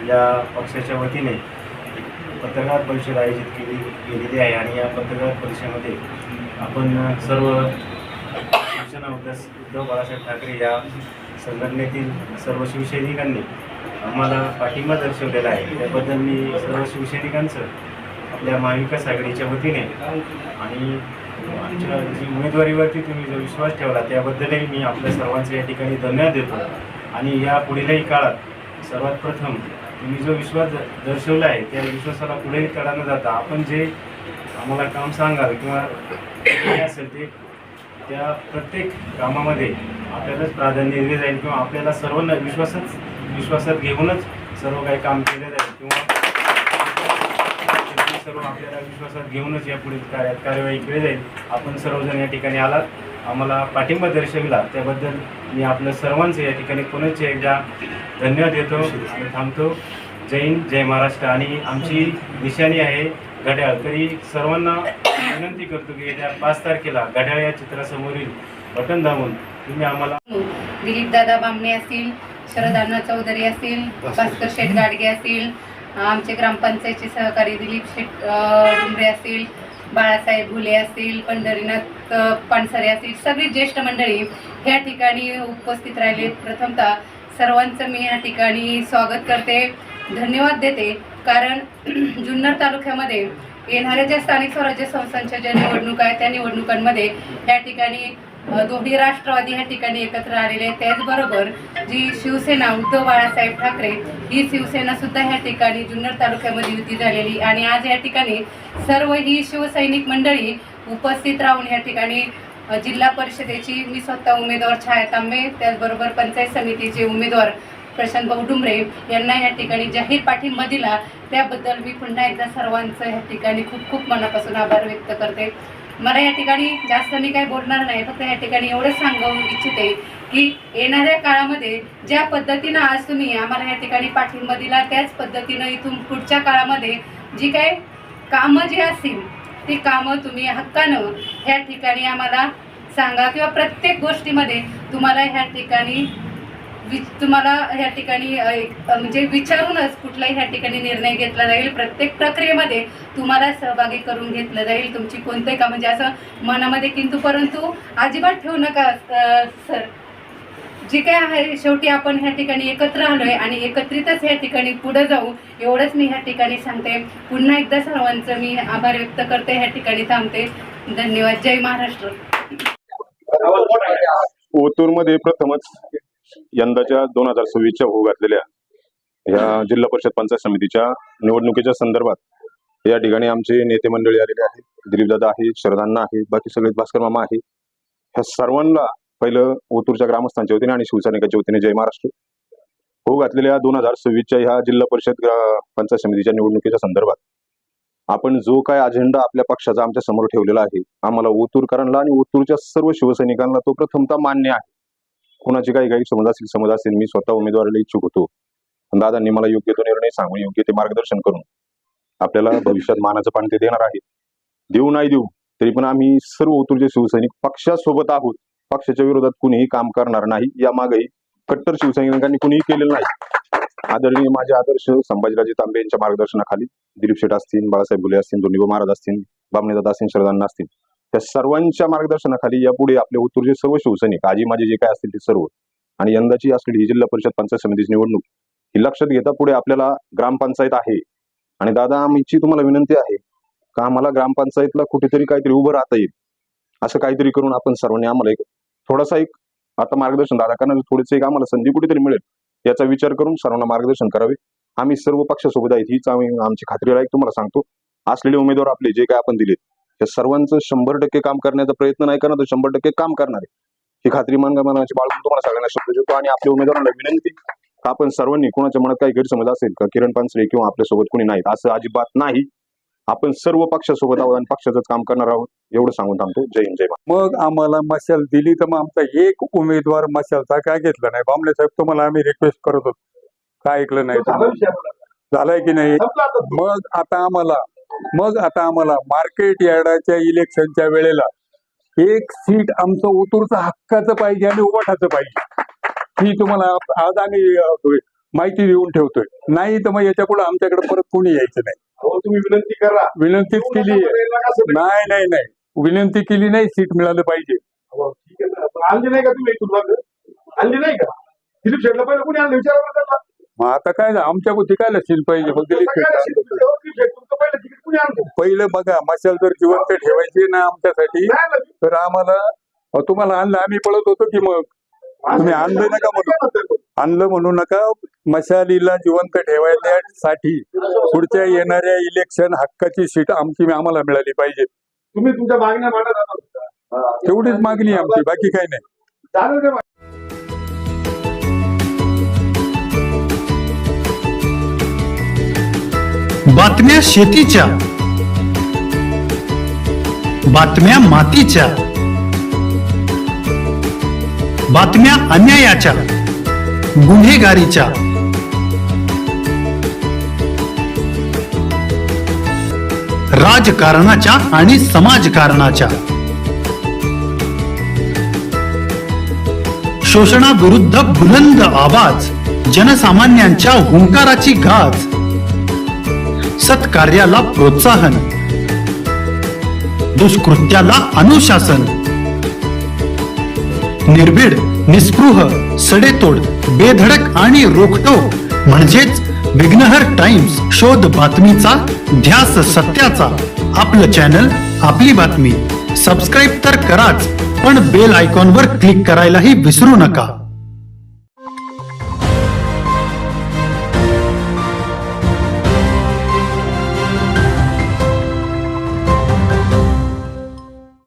या पक्षाच्या वतीने पत्रकार परिषद आयोजित केलेली आहे आणि या पत्रकार परिषदेमध्ये आपण सर्व शिवसेना उद्धव बाळासाहेब ठाकरे या संघटनेतील सर्व शिवसैनिकांनी आम्हाला पाठिंबा दर्शवलेला आहे। त्याबद्दल मी सर्व शिवसैनिकांचं आपल्या महाविकास आघाडीच्या वतीने आणि आमच्या जी उमेदवारीवरती तुम्ही जो विश्वास ठेवला त्याबद्दलही मी आपल्या सर्वांचे या ठिकाणी धन्यवाद देतो। आणि या पुढीलही काळात सर्वात प्रथम तुम्ही जो विश्वास दर्शवला आहे त्या विश्वासाला पुढेही तडा न जाता आपण जे आम्हाला काम सांगाल किंवा जे असेल ते त्या प्रत्येक कामामध्ये आपल्यालाच प्राधान्य दिले जाईल किंवा आपल्याला सर्वांना विश्वासात घेऊनच सर्व काही काम केले जाईल किंवा सर्व आपल्याला विश्वासात घेऊनच या पुढील कार्यवाही केली जाईल। आपण सर्वजण या ठिकाणी आलात, आम्हाला पाठिंबा दर्शविला त्याबद्दल मी आपल्या सर्वांचे या ठिकाणी पुनश्च एकदा धन्यवाद देतो आणि थांबतो। जय हिंद, जय महाराष्ट्र। आणि आमची निशाणी आहे घड्याळ। तरी सर्वांना विनंती करतो की येत्या 5 तारखेला घड्याळ या चित्रासमोरील बटन दाबून तुम्ही आम्हाला दिलीप दादा बामणे असतील, शरद अण्णा चौधरी असतील, भास्कर शेठ गाडगे असतील, आमचे ग्रामपंचायतचे सहकारी दिलीप शेठ डुमरे असतील, बाळासाहेब भुले असतील, पंढरीनाथ पानसरे असतील, सगळी ज्येष्ठ मंडळी ह्या ठिकाणी उपस्थित राहिले। प्रथमतः सर्वांचं मी या ठिकाणी स्वागत करते, धन्यवाद देते। कारण जुन्नर तालुक्यामध्ये येणाऱ्या ज्या स्थानिक स्वराज्य संस्थांच्या ज्या निवडणुका आहेत त्या निवडणुकांमध्ये या ठिकाणी दोन्ही राष्ट्रवादी ह्या ठिकाणी एकत्र आलेले आहेत। त्याचबरोबर जी शिवसेना उद्धव बाळासाहेब ठाकरे ही शिवसेना सुद्धा ह्या ठिकाणी जुन्नर तालुक्यामध्ये युती झालेली आणि आज या ठिकाणी सर्व ही शिवसैनिक मंडळी उपस्थित राहून या ठिकाणी जिल्हा परिषदेची मी स्वतः उमेदवार छाया तांबे, त्याचबरोबर पंचायत समितीचे उमेदवार प्रशांत भाऊ डुमरे यांना या ठिकाणी जाहीर पाठिंबा दिला। त्याबद्दल मी पुन्हा एकदा सर्वांचं या ठिकाणी खूप खूप मनापासून आभार व्यक्त करते। मला या ठिकाणी जास्त मी काही बोलणार नाही, फक्त या ठिकाणी एवढंच सांगू इच्छिते की येणाऱ्या काळामध्ये ज्या पद्धतीनं आज तुम्ही आम्हाला या ठिकाणी पाठिंबा दिला त्याच पद्धतीनं इथून पुढच्या काळामध्ये जी काही कामं जी असतील ती कामं तुम्ही हक्कानं ह्या ठिकाणी आम्हाला सांगा किंवा प्रत्येक गोष्टीमध्ये तुम्हाला ह्या ठिकाणी म्हणजे विचारूनच कुठलाही ह्या ठिकाणी निर्णय घेतला जाईल। प्रत्येक प्रक्रियेमध्ये तुम्हाला सहभागी करून घेतलं जाईल। तुमची कोणतेही काम म्हणजे असं मनामध्ये किंतु परंतु अजिबात ठेवू नका सर। जे काय आहे शेवटी आपण ह्या ठिकाणी एकत्र आलोय आणि एकत्रितच ह्या ठिकाणी पुढे जाऊ एवढंच मी ह्या ठिकाणी सांगते। पुन्हा एकदा सर्वांचं मी आभार व्यक्त करते, ह्या ठिकाणी थांबते। धन्यवाद। जय महाराष्ट्र। ओतूरमध्ये प्रथमच यंदाच्या 2026च्या होऊ घातलेल्या या जिल्हा परिषद पंचायत समितीच्या निवडणुकीच्या संदर्भात या ठिकाणी आमचे नेते मंडळी आलेले आहेत। दिलीपदादा आहे, शरदांना आहे, बाकी सगळे भास्कर मामा आहे। ह्या सर्वांना पहिलं ओतूरच्या ग्रामस्थांच्या वतीने आणि शिवसैनिकांच्या वतीने जय महाराष्ट्र। होऊ घातलेल्या 2026च्या ह्या जिल्हा परिषद पंचायत समितीच्या निवडणुकीच्या संदर्भात आपण जो काय अजेंडा आपल्या पक्षाचा आमच्या समोर ठेवलेला आहे, आम्हाला ओतूरकरांना आणि ओतूरच्या सर्व शिवसैनिकांना तो प्रथमतः मान्य आहे। कुणाची काही समज असेल मी स्वतः उमेदवारीला इच्छुक होतो, दादांनी मला योग्य तो निर्णय सांगून योग्य ते मार्गदर्शन करून आपल्याला भविष्यात मानाचं पाणी ते देणार आहे। देऊ नाही देऊ तरी पण आम्ही सर्व ओतूरचे शिवसैनिक पक्षासोबत आहोत। पक्षाच्या विरोधात कुणीही काम करणार नाही, या मागेही कट्टर शिवसैनिकांनी कुणीही केलेलं नाही। आदरणीय माझे आदर्श संभाजीराजे तांबे यांच्या मार्गदर्शनाखाली दिलीप शेठ असतील, बाळासाहेब भुले असतील, दोन्ही महाराज असतील, बामणेदादा असतील, शरदांना असतील, त्या सर्वांच्या मार्गदर्शनाखाली यापुढे आपले ओतूरचे सर्व शिवसैनिक आजी माझे जे काय असतील ते सर्व आणि यंदाची असलेली ही जिल्हा परिषद पंचायत समितीची निवडणूक ही लक्षात घेता पुढे आपल्याला ग्रामपंचायत आहे आणि दादा आमची तुम्हाला विनंती आहे का आम्हाला ग्रामपंचायतला कुठेतरी काहीतरी उभं राहता येईल असं काहीतरी करून आपण सर्वांनी आम्हाला थोडासा आता मार्गदर्शन दादा करणार थोडेसे आम्हाला संधी कुठेतरी मिळेल याचा विचार करून सर्वांना मार्गदर्शन करावे। आम्ही सर्व पक्षासोबत आहेत हीच आमची खात्री आहे। तुम्हाला सांगतो असलेले उमेदवार आपले जे काय आपण दिलेत त्या सर्वांचं 100% काम करण्याचा प्रयत्न नाही करणार तर 100% काम करणार आहे ही खात्री मनाची बाळगून तुम्हाला सगळ्यांना शब्द देतो। आणि आपल्या उमेदवारांना विनंती आपण सर्वांनी कोणाच्या मनात काही गैरसमज असेल का किरण पानसरे किंवा आपल्यासोबत कोणी नाहीत असं अजिबात नाही। आपण सर्व पक्षासोबत आहोत आणि पक्षाचंच काम करणार आहोत एवढं सांगून थांबतो। जय हिंद, जय महाराष्ट्र। मग आम्हाला मशाल दिली तर मग आमचा एक उमेदवार मशालचा काय घेतला नाही। बामणे साहेब तुम्हाला आम्ही रिक्वेस्ट करत होतो, काय ऐकलं नाही, झालंय की नाही। मग आता आम्हाला मार्केट यार्डाच्या इलेक्शनच्या वेळेला एक सीट आमचं ओतूरचं हक्काचं पाहिजे आणि उभाटाचं पाहिजे ही तुम्हाला आज आम्ही माहिती देऊन ठेवतोय. नाही तर मग याच्या पुढे आमच्याकडे परत कोणी यायचं नाही. तुम्ही विनंती करा. विनंतीच केली नाही विनंती केली नाही. सीट मिळालं पाहिजे. ठीक आहे ना. पण आणली नाही का तुम्ही तुला आणली नाही का? दिलीप शेटला पहिलं कोणी आणलं विचारायला त्यांना. मग आता काय आमच्या बुद्धी काय सीट पाहिजे. मग दिलीप शेट तुमचं पहिलं तिकीट कोणी आणलं? पहिलं बघा मशाल जर जिवंत ठेवायची ना आमच्यासाठी तर आम्हाला तुम्हाला आणलं आम्ही पळत होतो की मग तुम्ही आणलं नका म्हणून आणलं म्हणू नका. मशालीला जिवंत ठेवायसाठी पुढच्या येणाऱ्या इलेक्शन हक्काची सीट आम्हाला मिळाली पाहिजे. तुम्ही तुमच्या मागण्या मांडत आहात. तेवढीच मागणी आहे आमची, बाकी काही नाही. चालेल ते. बातम्या शेतीच्या, बातम्या मातीच्या, बातम्या अन्यायाच्या, गुन्हेगारीच्या, राजकारणाच्या आणि समाजकारणाच्या, शोषणाविरुद्ध बुलंद आवाज, जनसामान्यांच्या हुंकाराची गाज, सत्कार्याला प्रोत्साहन, दुष्कृत्याला अनुशासन, निर्भीड, निस्पृह, सडेतोड, बेधडक आणि रोखटोक म्हणजेच विघ्नहर टाइम्स. शोध बातमीचा, ध्यास सत्याचा. आपलं चॅनल, आपली बातमी. सबस्क्राईब तर कराच, पण बेल आयकॉनवर क्लिक करायलाही विसरू नका.